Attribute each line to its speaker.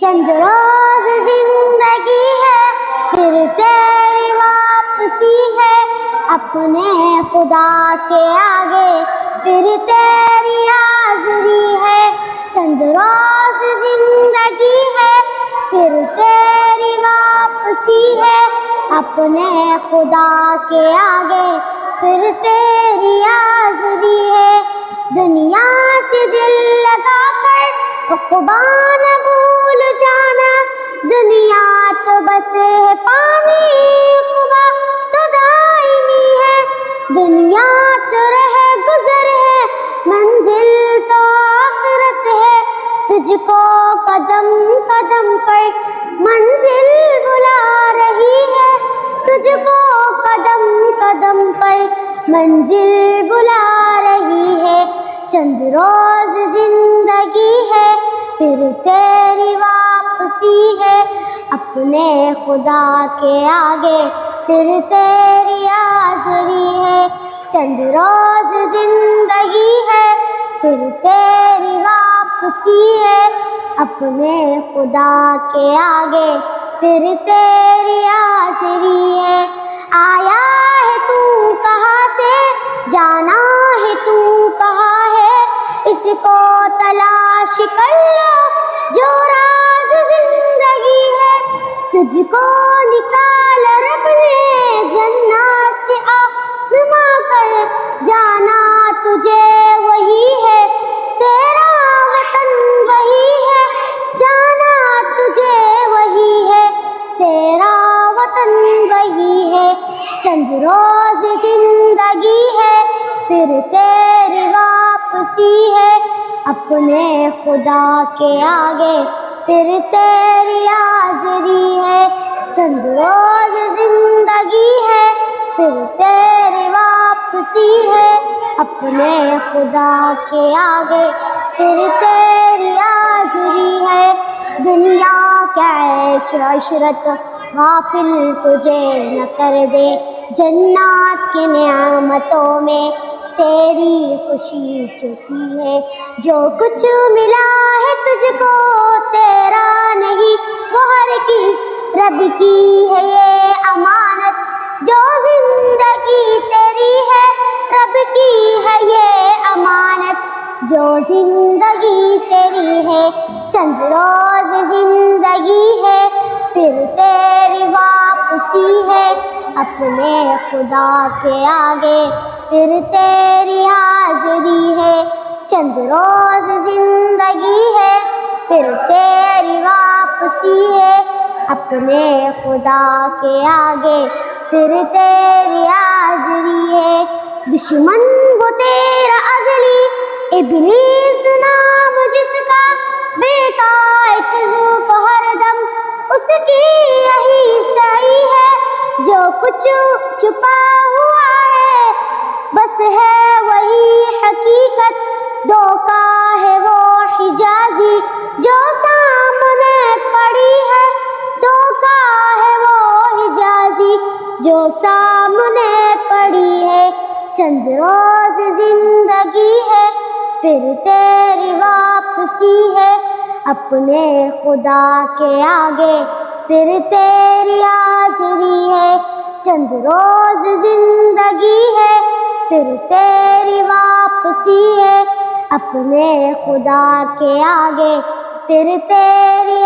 Speaker 1: چند روز زندگی ہے پھر تیری واپسی ہے، اپنے خدا کے آگے پھر تیری حاضری ہے۔ چند روز زندگی ہے پھر تیری واپسی ہے، اپنے خدا کے آگے پھر تیری حاضری ہے۔ دنیا سے دل لگا کر عقبیٰ نہ بھول جانا، دنیا تو بس ہے فانی، عقبیٰ تو دائمی ہے۔ دنیا تو رہ گزر ہے، منزل تو آخرت ہے، تجھ کو قدم قدم پر منزل بلا رہی ہے، تجھ کو قدم قدم پر منزل بلا رہی ہے۔ چند روز زندگی ہے پھر تیری واپسی ہے، اپنے خدا کے آگے پھر تیری حاضری ہے۔ چند روز زندگی ہے پھر تیری واپسی ہے، اپنے خدا کے آگے پھر تیری حاضری ہے۔ آیا ہے تو کہاں سے، جانا ہے تو کہاں ہے، اس کو تلاش کر لو جو راز زندگی ہے۔ تجھ کو نکال رب نے جنات سے آزما کر، جانا تجھے وہی ہے، تیرا وطن وہی ہے، جانا تجھے وہی ہے، تیرا وطن وہی ہے۔ چند روز زندگی ہے پھر تیری واپسی ہے، اپنے خدا کے آگے پھر تیری حاضری ہے۔ چند روز زندگی ہے پھر تیری واپسی ہے، اپنے خدا کے آگے پھر تیری حاضری ہے۔ دنیا کا عیش عشرت غافل تجھے نہ کر دے، جنات کی نعمتوں میں تیری خوشی چھپی ہے۔ جو کچھ ملا ہے تجھ کو تیرا نہیں، وہ ہر کس رب کی ہے یہ امانت۔ جو زندگی تیری ہے رب کی ہے یہ امانت، جو زندگی تیری ہے۔ چند روز زندگی ہے پھر تیری واپسی ہے، اپنے خدا کے آگے پھر تیری حاضری ہے۔ چند روز زندگی ہے پھر تیری واپسی ہے، اپنے خدا کے آگے پھر تیری حاضری ہے۔ دشمن وہ تیرا اگلی، ابلیس نام جس کا، بیکار تجھ کو ہر دم اس کی یہی سعی ہے۔ جو کچھ چھپا ہوا ہے بس ہے وہی حقیقت، دھوکا ہے وہ حجازی جو سامنے پڑی ہے، دھوکا ہے وہ حجازی جو سامنے پڑی ہے۔ چند روز زندگی ہے پھر تیری واپسی ہے، اپنے خدا کے آگے پھر تیری حاضری ہے۔ چند روز زندگی ہے پھر تیری واپسی ہے، اپنے خدا کے آگے پھر تیری